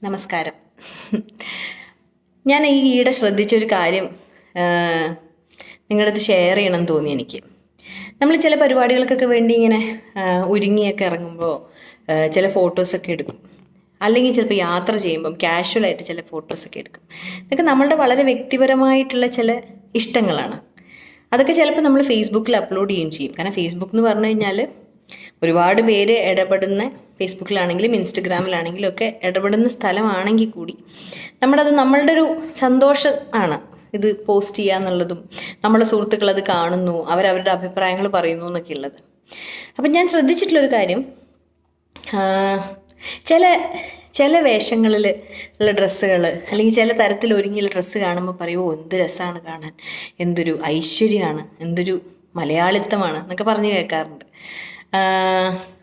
നമസ്കാരം. ഞാൻ ഈയിടെ ശ്രദ്ധിച്ചൊരു കാര്യം നിങ്ങളുടെ അടുത്ത് ഷെയർ ചെയ്യണമെന്ന് തോന്നി എനിക്ക്. നമ്മൾ ചില പരിപാടികൾക്കൊക്കെ വേണ്ടി ഇങ്ങനെ ഒരുങ്ങിയൊക്കെ ഇറങ്ങുമ്പോൾ ചില ഫോട്ടോസൊക്കെ എടുക്കും. അല്ലെങ്കിൽ ചിലപ്പോൾ യാത്ര ചെയ്യുമ്പം കാഷ്വലായിട്ട് ചില ഫോട്ടോസൊക്കെ എടുക്കും. ഇതൊക്കെ നമ്മളുടെ വളരെ വ്യക്തിപരമായിട്ടുള്ള ചില ഇഷ്ടങ്ങളാണ്. അതൊക്കെ ചിലപ്പോൾ നമ്മൾ ഫേസ്ബുക്കിൽ അപ്ലോഡ് ചെയ്യുകയും ചെയ്യും. കാരണം ഫേസ്ബുക്ക് എന്ന് പറഞ്ഞു കഴിഞ്ഞാൽ ഒരുപാട് പേര് ഇടപെടുന്ന, ഫേസ്ബുക്കിലാണെങ്കിലും ഇൻസ്റ്റഗ്രാമിലാണെങ്കിലും ഒക്കെ ഇടപെടുന്ന സ്ഥലമാണെങ്കിൽ കൂടി നമ്മളുടെ ഒരു സന്തോഷം ആണ് ഇത് പോസ്റ്റ് ചെയ്യുക എന്നുള്ളതും, നമ്മളെ സുഹൃത്തുക്കൾ അത് കാണുന്നു, അവരവരുടെ അഭിപ്രായങ്ങൾ പറയുന്നു എന്നൊക്കെ ഉള്ളത്. അപ്പം ഞാൻ ശ്രദ്ധിച്ചിട്ടുള്ളൊരു കാര്യം, ചില വേഷങ്ങളിൽ ഉള്ള ഡ്രസ്സുകൾ അല്ലെങ്കിൽ ചില തരത്തിൽ ഒരുങ്ങിയുള്ള ഡ്രസ്സ് കാണുമ്പോൾ പറയുമോ എന്ത് രസമാണ് കാണാൻ, എന്തൊരു ഐശ്വര്യമാണ്, എന്തൊരു മലയാളിത്തമാണ് എന്നൊക്കെ പറഞ്ഞ് കേൾക്കാറുണ്ട്.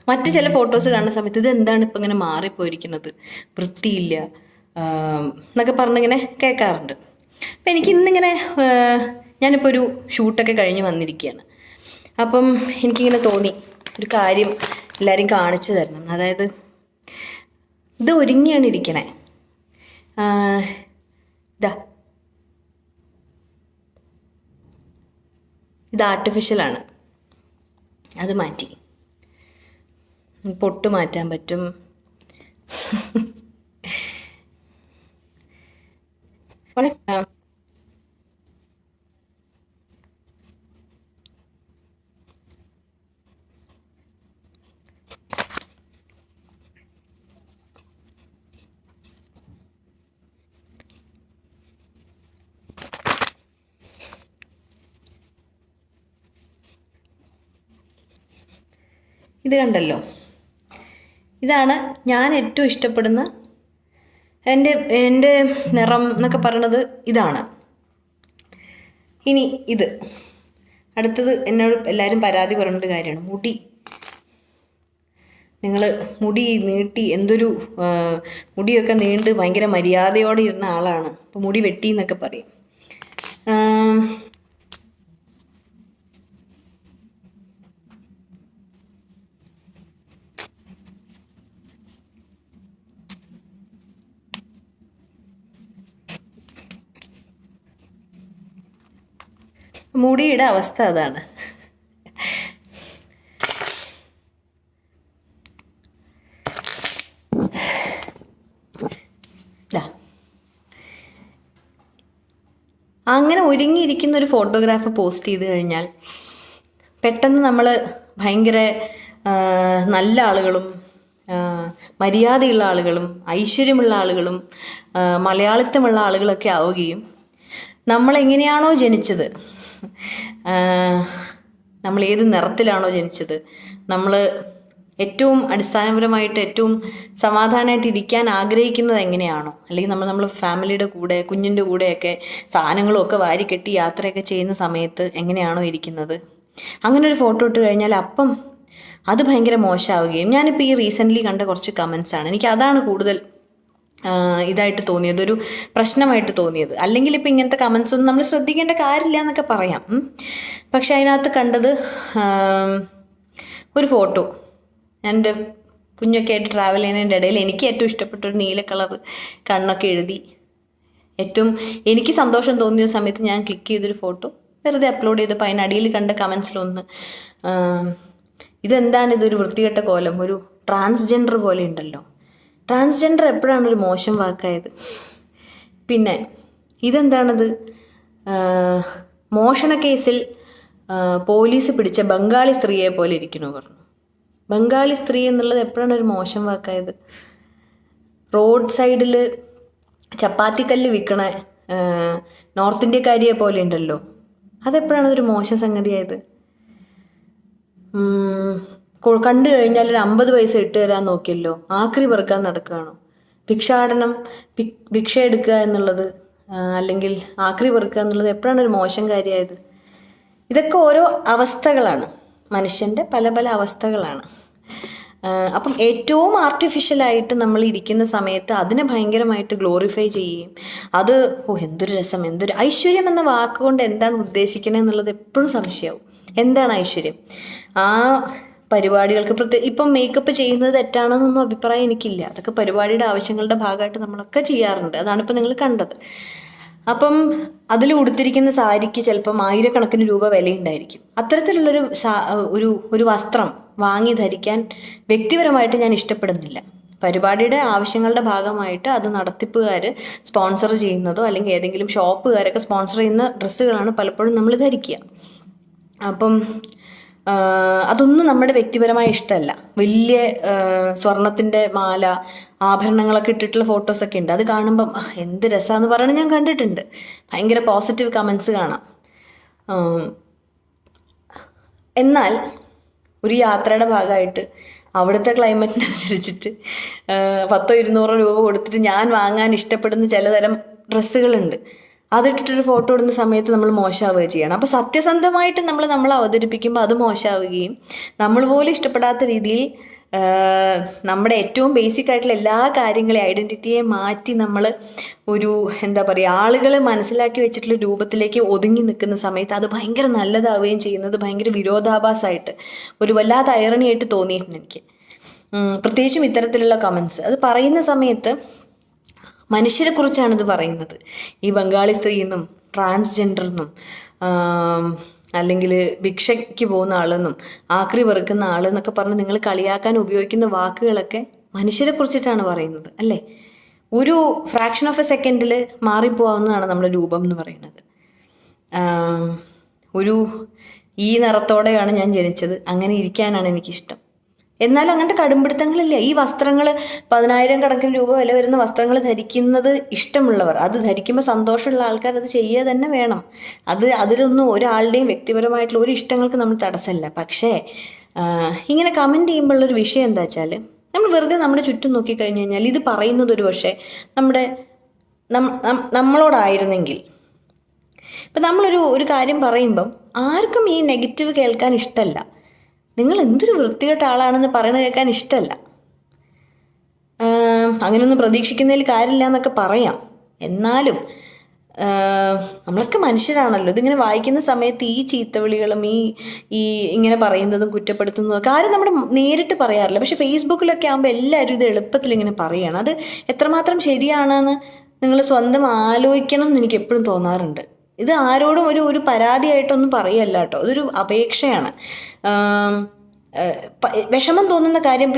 മറ്റു ചില ഫോട്ടോസ് കാണുന്ന സമയത്ത് ഇത് എന്താണ് ഇപ്പം ഇങ്ങനെ മാറിപ്പോയിരിക്കുന്നത്, വൃത്തിയില്ല എന്നൊക്കെ പറഞ്ഞിങ്ങനെ കേൾക്കാറുണ്ട്. അപ്പം എനിക്കിന്നിങ്ങനെ ഞാനിപ്പോൾ ഒരു ഷൂട്ടൊക്കെ കഴിഞ്ഞ് വന്നിരിക്കുകയാണ്. അപ്പം എനിക്കിങ്ങനെ തോന്നി ഒരു കാര്യം എല്ലാവരും കാണിച്ചു തരണം. അതായത് ഇത് ഒരുങ്ങിയാണ് ഇരിക്കണേ, ഇത് ആർട്ടിഫിഷ്യലാണ്, അത് മാറ്റി പൊട്ട് മാറ്റാൻ പറ്റും. ഇത് കണ്ടല്ലോ, ഇതാണ് ഞാൻ ഏറ്റവും ഇഷ്ടപ്പെടുന്ന എൻ്റെ നിറം എന്നൊക്കെ പറയണത് ഇതാണ്. ഇനി ഇത് അടുത്തത് എന്നോട് എല്ലാവരും പരാതി പറഞ്ഞൊരു കാര്യമാണ് മുടി. നിങ്ങൾ മുടി നീട്ടി, എന്തൊരു മുടിയൊക്കെ നീണ്ട് ഭയങ്കര മര്യാദയോടെ ഇരുന്ന ആളാണ്, അപ്പോൾ മുടി വെട്ടി എന്നൊക്കെ പറയും. മുടിയുടെ അവസ്ഥ അതാണ്. അങ്ങനെ ഒരുങ്ങിയിരിക്കുന്ന ഒരു ഫോട്ടോഗ്രാഫ് പോസ്റ്റ് ചെയ്ത് കഴിഞ്ഞാൽ പെട്ടെന്ന് നമ്മൾ ഭയങ്കര നല്ല ആളുകളും മര്യാദയുള്ള ആളുകളും ഐശ്വര്യമുള്ള ആളുകളും മലയാളിത്തമുള്ള ആളുകളൊക്കെ ആവുകയും നമ്മളെങ്ങനെയാണോ ജനിച്ചത്, നമ്മൾ ഏത് നിറത്തിലാണോ ജനിച്ചത്, നമ്മൾ ഏറ്റവും അടിസ്ഥാനപരമായിട്ട് ഏറ്റവും സമാധാനമായിട്ട് ഇരിക്കാൻ ആഗ്രഹിക്കുന്നത് എങ്ങനെയാണോ, അല്ലെങ്കിൽ നമ്മൾ ഫാമിലിയുടെ കൂടെ കുഞ്ഞിൻ്റെ കൂടെയൊക്കെ സാധനങ്ങളും ഒക്കെ വാരിക്കെട്ടി യാത്രയൊക്കെ ചെയ്യുന്ന സമയത്ത് എങ്ങനെയാണോ ഇരിക്കുന്നത്, അങ്ങനെ ഒരു ഫോട്ടോ ഇട്ട് കഴിഞ്ഞാൽ അപ്പം അത് ഭയങ്കര മോശമാവുകയും, ഞാനിപ്പോൾ ഈ റീസെൻ്റ്ലി കണ്ട കുറച്ച് കമൻസാണ്, എനിക്ക് അതാണ് കൂടുതൽ ഇതായിട്ട് തോന്നിയത്, ഒരു പ്രശ്നമായിട്ട് തോന്നിയത്. അല്ലെങ്കിൽ ഇപ്പം ഇങ്ങനത്തെ കമൻസ് ഒന്നും നമ്മൾ ശ്രദ്ധിക്കേണ്ട കാര്യമില്ല എന്നൊക്കെ പറയാം. പക്ഷെ അതിനകത്ത് കണ്ടത് ഒരു ഫോട്ടോ, എൻ്റെ കുഞ്ഞൊക്കെ ആയിട്ട് ട്രാവൽ ചെയ്യുന്നതിൻ്റെ ഇടയിൽ എനിക്ക് ഏറ്റവും ഇഷ്ടപ്പെട്ട ഒരു നീല കളർ കണ്ണൊക്കെ എഴുതി ഏറ്റവും എനിക്ക് സന്തോഷം തോന്നിയ സമയത്ത് ഞാൻ ക്ലിക്ക് ചെയ്തൊരു ഫോട്ടോ വെറുതെ അപ്ലോഡ് ചെയ്തപ്പോൾ അതിനടിയിൽ കണ്ട കമൻസിലൊന്ന്, ഇതെന്താണ് ഇതൊരു വൃത്തികെട്ട കോലം, ഒരു ട്രാൻസ്ജെൻഡർ പോലെ ഉണ്ടല്ലോ. ട്രാൻസ്ജെൻഡർ എപ്പോഴാണ് ഒരു മോശം വാക്കായത്? പിന്നെ ഇതെന്താണത്, മോഷണ കേസിൽ പോലീസ് പിടിച്ച ബംഗാളി സ്ത്രീയെ പോലെ ഇരിക്കണു പറഞ്ഞു. ബംഗാളി സ്ത്രീ എന്നുള്ളത് എപ്പോഴാണ് ഒരു മോശം വാക്കായത്? റോഡ് സൈഡിൽ ചപ്പാത്തിക്കല്ല് വിൽക്കണ നോർത്ത് ഇന്ത്യക്കാരിയെ പോലെ ഉണ്ടല്ലോ, അതെപ്പോഴാണ് ഒരു മോശം സംഗതിയായത്? കണ്ടു കഴിഞ്ഞാൽ ഒരു 50 പൈസ ഇട്ട് തരാൻ നോക്കിയല്ലോ, ആക്രി പെറുക്കാൻ നടക്കുകയാണോ? ഭിക്ഷാടനം, ഭിക്ഷ എടുക്കുക എന്നുള്ളത് അല്ലെങ്കിൽ ആക്രി പെറുക്കുക എന്നുള്ളത് എപ്പോഴാണ് ഒരു മോശം കാര്യമായത്? ഇതൊക്കെ ഓരോ അവസ്ഥകളാണ്, മനുഷ്യൻ്റെ പല പല അവസ്ഥകളാണ്. അപ്പം ഏറ്റവും ആർട്ടിഫിഷ്യലായിട്ട് നമ്മൾ ഇരിക്കുന്ന സമയത്ത് അതിനെ ഭയങ്കരമായിട്ട് ഗ്ലോറിഫൈ ചെയ്യുകയും അത് എന്തൊരു രസം, എന്തൊരു ഐശ്വര്യം എന്ന വാക്കുകൊണ്ട് എന്താണ് ഉദ്ദേശിക്കുന്നത് എന്നുള്ളത് എപ്പോഴും സംശയമാവും. എന്താണ് ഐശ്വര്യം? ആ പരിപാടികൾക്ക് ഇപ്പം മേക്കപ്പ് ചെയ്യുന്നത് തെറ്റാണെന്നൊന്നും അഭിപ്രായം എനിക്കില്ല. അതൊക്കെ പരിപാടിയുടെ ആവശ്യങ്ങളുടെ ഭാഗമായിട്ട് നമ്മളൊക്കെ ചെയ്യാറുണ്ട്. അതാണ് ഇപ്പം നിങ്ങൾ കണ്ടത്. അപ്പം അതിൽ ഉടുത്തിരിക്കുന്ന സാരിക്ക് ചിലപ്പം 1000കണക്കിന് രൂപ വിലയുണ്ടായിരിക്കും. അത്തരത്തിലുള്ളൊരു ഒരു വസ്ത്രം വാങ്ങി ധരിക്കാൻ വ്യക്തിപരമായിട്ട് ഞാൻ ഇഷ്ടപ്പെടുന്നില്ല. പരിപാടിയുടെ ആവശ്യങ്ങളുടെ ഭാഗമായിട്ട് അത് നടത്തിപ്പുകാർ സ്പോൺസർ ചെയ്യുന്നതോ അല്ലെങ്കിൽ ഏതെങ്കിലും ഷോപ്പുകാരൊക്കെ സ്പോൺസർ ചെയ്യുന്ന ഡ്രസ്സുകളാണ് പലപ്പോഴും നമ്മൾ ധരിക്കുക. അപ്പം അതൊന്നും നമ്മുടെ വ്യക്തിപരമായ ഇഷ്ടമല്ല. വലിയ സ്വർണത്തിൻ്റെ മാല, ആഭരണങ്ങളൊക്കെ ഇട്ടിട്ടുള്ള ഫോട്ടോസൊക്കെ ഉണ്ട്. അത് കാണുമ്പം എന്ത് രസമാണെന്ന് പറയണത് ഞാൻ കണ്ടിട്ടുണ്ട്. ഭയങ്കര പോസിറ്റീവ് കമൻസ് കാണാം. എന്നാൽ ഒരു യാത്രയുടെ ഭാഗമായിട്ട് അവിടുത്തെ ക്ലൈമറ്റിനനുസരിച്ചിട്ട് 100-200 രൂപ കൊടുത്തിട്ട് ഞാൻ വാങ്ങാൻ ഇഷ്ടപ്പെടുന്ന ചിലതരം ഡ്രസ്സുകളുണ്ട്. അതിട്ടിട്ടൊരു ഫോട്ടോ ഇടുന്ന സമയത്ത് നമ്മൾ മോശമാവുകയും ചെയ്യണം. അപ്പോൾ സത്യസന്ധമായിട്ട് നമ്മൾ അവതരിപ്പിക്കുമ്പോൾ അത് മോശമാവുകയും നമ്മൾ പോലും ഇഷ്ടപ്പെടാത്ത രീതിയിൽ നമ്മുടെ ഏറ്റവും ബേസിക് ആയിട്ടുള്ള എല്ലാ കാര്യങ്ങളെയും ഐഡൻറ്റിറ്റിയെ മാറ്റി നമ്മൾ ഒരു എന്താ പറയുക ആളുകൾ മനസ്സിലാക്കി വെച്ചിട്ടുള്ള രൂപത്തിലേക്ക് ഒതുങ്ങി നിൽക്കുന്ന സമയത്ത് അത് ഭയങ്കര നല്ലതാവുകയും ചെയ്യുന്നത് ഭയങ്കര വിരോധാഭാസമായിട്ട് ഒരു വല്ലാത്ത ഐറണിയായിട്ട് തോന്നിയിട്ടുണ്ട് എനിക്ക്. പ്രത്യേകിച്ചും ഇത്തരത്തിലുള്ള കമൻസ് അത് പറയുന്ന സമയത്ത് മനുഷ്യരെ കുറിച്ചാണിത് പറയുന്നത്. ഈ ബംഗാളി സ്ത്രീ എന്നും ട്രാൻസ്ജെൻഡർ എന്നും അല്ലെങ്കിൽ ഭിക്ഷയ്ക്ക് പോകുന്ന ആളെന്നും ആക്രി വെറുക്കുന്ന ആളെന്നൊക്കെ പറഞ്ഞ് നിങ്ങൾ കളിയാക്കാൻ ഉപയോഗിക്കുന്ന വാക്കുകളൊക്കെ മനുഷ്യരെ കുറിച്ചിട്ടാണ് പറയുന്നത് അല്ലേ? ഒരു ഫ്രാക്ഷൻ ഓഫ് എ സെക്കൻഡിൽ മാറിപ്പോവാവുന്നതാണ് നമ്മുടെ രൂപം എന്ന് പറയുന്നത്. ഈ നിറത്തോടെയാണ് ഞാൻ ജനിച്ചത്, അങ്ങനെ ഇരിക്കാനാണ് എനിക്കിഷ്ടം. എന്നാൽ അങ്ങനത്തെ കടുംപിടുത്തങ്ങളില്ല. ഈ വസ്ത്രങ്ങൾ 10,000 കണക്കിന് രൂപ വില വരുന്ന വസ്ത്രങ്ങൾ ധരിക്കുന്നത് ഇഷ്ടമുള്ളവർ, അത് ധരിക്കുമ്പോൾ സന്തോഷമുള്ള ആൾക്കാർ അത് ചെയ്യുക തന്നെ വേണം. അതിലൊന്നും ഒരാളുടെയും വ്യക്തിപരമായിട്ടുള്ള ഒരു ഇഷ്ടങ്ങൾക്ക് നമ്മൾ തടസ്സമില്ല. പക്ഷേ ഇങ്ങനെ കമൻറ്റ് ചെയ്യുമ്പോഴുള്ളൊരു വിഷയം എന്താ വെച്ചാൽ നമ്മൾ വെറുതെ നമ്മുടെ ചുറ്റും നോക്കിക്കഴിഞ്ഞ് കഴിഞ്ഞാൽ ഇത് പറയുന്നത് ഒരു പക്ഷേ നമ്മളോടായിരുന്നെങ്കിൽ ഇപ്പം നമ്മളൊരു കാര്യം പറയുമ്പം ആർക്കും ഈ നെഗറ്റീവ് കേൾക്കാൻ ഇഷ്ടമല്ല. നിങ്ങൾ എന്തൊരു വൃത്തികെട്ട ആളാണെന്ന് പറയണത് കേൾക്കാൻ ഇഷ്ടമല്ല. അങ്ങനെയൊന്നും പ്രതീക്ഷിക്കുന്നതിൽ കാര്യമില്ല എന്നൊക്കെ പറയാം. എന്നാലും നമ്മളൊക്കെ മനുഷ്യരാണല്ലോ. ഇതിങ്ങനെ വായിക്കുന്ന സമയത്ത് ഈ ചീത്തവിളികളും ഈ ഇങ്ങനെ പറയുന്നതും കുറ്റപ്പെടുത്തുന്നതും ഒക്കെ ആരും നമ്മുടെ നേരിട്ട് പറയാറില്ല. പക്ഷെ ഫേസ്ബുക്കിലൊക്കെ ആകുമ്പോൾ എല്ലാവരും ഇത് എളുപ്പത്തിൽ ഇങ്ങനെ പറയുകയാണ്. അത് എത്രമാത്രം ശരിയാണെന്ന് നിങ്ങൾ സ്വന്തം ആലോചിക്കണം എന്ന് എനിക്ക് എപ്പോഴും തോന്നാറുണ്ട്. ഇത് ആരോടും ഒരു പരാതിയായിട്ടൊന്നും പറയല്ല കേട്ടോ, ഇതൊരു അപേക്ഷയാണ്. വിഷമം തോന്നുന്ന കാര്യം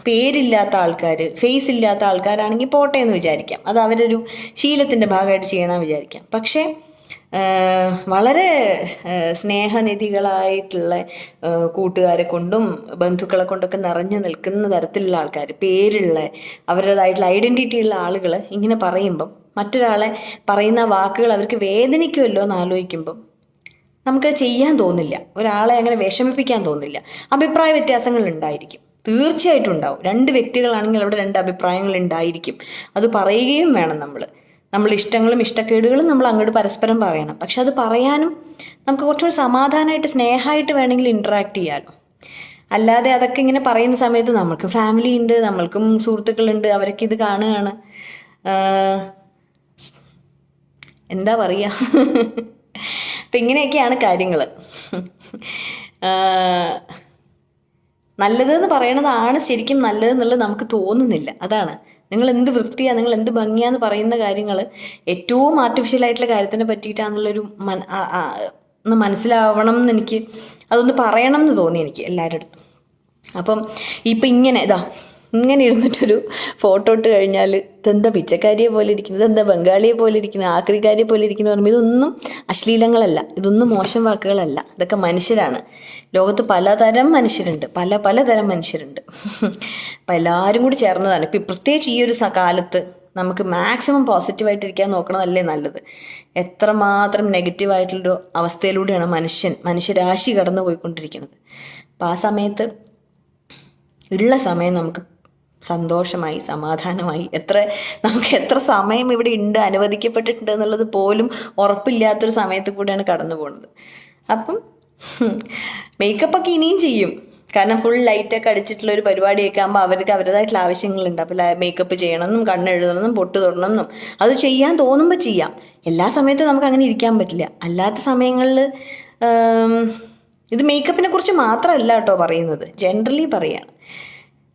പേരില്ലാത്ത ആൾക്കാർ, ഫേസ് ഇല്ലാത്ത ആൾക്കാരാണെങ്കിൽ പോട്ടെ എന്ന് വിചാരിക്കാം, അത് അവരൊരു ശീലത്തിൻ്റെ ഭാഗമായിട്ട് ചെയ്യണമെന്ന് വിചാരിക്കാം. പക്ഷേ വളരെ സ്നേഹനിധികളായിട്ടുള്ള കൂട്ടുകാരെ കൊണ്ടും ബന്ധുക്കളെ കൊണ്ടൊക്കെ നിറഞ്ഞു നിൽക്കുന്ന തരത്തിലുള്ള ആൾക്കാർ, പേരുള്ള അവരുടേതായിട്ടുള്ള ഐഡൻറ്റിറ്റി ഉള്ള ആളുകൾ ഇങ്ങനെ പറയുമ്പം മറ്റൊരാളെ പറയുന്ന വാക്കുകൾ അവർക്ക് വേദനിക്കുമല്ലോ എന്ന് ആലോചിക്കുമ്പം നമുക്ക് ചെയ്യാൻ തോന്നില്ല, ഒരാളെ അങ്ങനെ വിഷമിപ്പിക്കാൻ തോന്നില്ല. അഭിപ്രായ വ്യത്യാസങ്ങൾ ഉണ്ടായിരിക്കും, തീർച്ചയായിട്ടും ഉണ്ടാവും. 2 വ്യക്തികളാണെങ്കിൽ അവിടെ 2 അഭിപ്രായങ്ങൾ ഉണ്ടായിരിക്കും. അത് പറയുകയും വേണം. നമ്മൾ ഇഷ്ടങ്ങളും ഇഷ്ടക്കേടുകളും നമ്മൾ അങ്ങോട്ട് പരസ്പരം പറയണം. പക്ഷെ അത് പറയാനും നമുക്ക് കുറച്ചുകൂടി സമാധാനമായിട്ട് സ്നേഹമായിട്ട് വേണമെങ്കിൽ ഇൻട്രാക്ട് ചെയ്യാമല്ലോ. അല്ലാതെ അതൊക്കെ ഇങ്ങനെ പറയുന്ന സമയത്ത് നമ്മൾക്ക് ഫാമിലി ഉണ്ട്, നമ്മൾക്കും സുഹൃത്തുക്കളുണ്ട്, അവരൊക്കെ ഇത് കാണുകയാണ്. എന്താ പറയുക, അപ്പം ഇങ്ങനെയൊക്കെയാണ് കാര്യങ്ങൾ. നല്ലതെന്ന് പറയണതാണ് ശരിക്കും നല്ലതെന്നുള്ളത് നമുക്ക് തോന്നുന്നില്ല. അതാണ്, നിങ്ങൾ എന്ത് വൃത്തിയാണ്, നിങ്ങൾ എന്ത് ഭംഗിയാന്ന് പറയുന്ന കാര്യങ്ങൾ ഏറ്റവും ആർട്ടിഫിഷ്യലായിട്ടുള്ള കാര്യത്തിനെ പറ്റിയിട്ടാണെന്നുള്ളൊരു ഒന്ന് മനസ്സിലാവണം എന്ന് എനിക്ക്, അതൊന്ന് പറയണം എന്ന് തോന്നി എനിക്ക് എല്ലാവരുടെ അടുത്തും. അപ്പം ഇപ്പം ഇങ്ങനെ ഇരുന്നിട്ടൊരു ഫോട്ടോ ഇട്ട് കഴിഞ്ഞാൽ ഇതെന്താ പിച്ചക്കാരിയെ പോലെ ഇരിക്കുന്നത്, ഇതെന്താ ബംഗാളിയെ പോലെ ഇരിക്കുന്നത്, ആക്രിക്കാരിയെ പോലെ ഇരിക്കുന്നു പറയുമ്പോൾ ഇതൊന്നും അശ്ലീലങ്ങളല്ല, ഇതൊന്നും മോശം വാക്കുകളല്ല, ഇതൊക്കെ മനുഷ്യരാണ്. ലോകത്ത് പലതരം മനുഷ്യരുണ്ട്, പലതരം മനുഷ്യരുണ്ട്. അപ്പം എല്ലാവരും കൂടി ചേർന്നതാണ്. ഇപ്പം പ്രത്യേകിച്ച് ഈ ഒരു കാലത്ത് നമുക്ക് മാക്സിമം പോസിറ്റീവായിട്ടിരിക്കാൻ നോക്കണതല്ലേ നല്ലത്. എത്രമാത്രം നെഗറ്റീവായിട്ടുള്ളൊരു അവസ്ഥയിലൂടെയാണ് മനുഷ്യരാശി കടന്നു പോയിക്കൊണ്ടിരിക്കുന്നത്. അപ്പം ആ സമയത്ത് ഉള്ള സമയം നമുക്ക് സന്തോഷമായി സമാധാനമായി നമുക്ക് എത്ര സമയം ഇവിടെ ഉണ്ട്, അനുവദിക്കപ്പെട്ടിട്ടുണ്ട് എന്നുള്ളത് പോലും ഉറപ്പില്ലാത്തൊരു സമയത്ത് കൂടെയാണ് കടന്നു പോകുന്നത്. അപ്പം മേക്കപ്പൊക്കെ ഇനിയും ചെയ്യും, കാരണം ഫുൾ ലൈറ്റൊക്കെ അടിച്ചിട്ടുള്ള ഒരു പരിപാടിയൊക്കെ ആകുമ്പോൾ അവർക്ക് അവരുടേതായിട്ടുള്ള ആവശ്യങ്ങളുണ്ട്. അപ്പോൾ മേക്കപ്പ് ചെയ്യണമെന്നും കണ്ണെഴുതണമെന്നും പൊട്ട് തൊടണമെന്നും അത് ചെയ്യാൻ തോന്നുമ്പോൾ ചെയ്യാം. എല്ലാ സമയത്തും നമുക്ക് അങ്ങനെ ഇരിക്കാൻ പറ്റില്ല. അല്ലാത്ത സമയങ്ങളിൽ ഇത് മേക്കപ്പിനെ കുറിച്ച് മാത്രമല്ല കേട്ടോ പറയുന്നത്, ജനറലി പറയാണ്.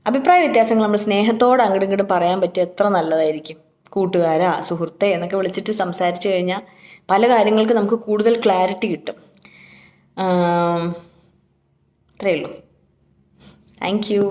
അഭിപ്രായ വ്യത്യാസങ്ങൾ നമ്മൾ സ്നേഹത്തോടെ അങ്ങോട്ടും ഇങ്ങോട്ടും പറയാൻ പറ്റിയ എത്ര നല്ലതായിരിക്കും. കൂട്ടുകാരാ, സുഹൃത്തെ എന്നൊക്കെ വിളിച്ചിട്ട് സംസാരിച്ചു കഴിഞ്ഞാൽ പല കാര്യങ്ങൾക്ക് നമുക്ക് കൂടുതൽ ക്ലാരിറ്റി കിട്ടും. ഇത്രയേ ഉള്ളൂ. Thank you.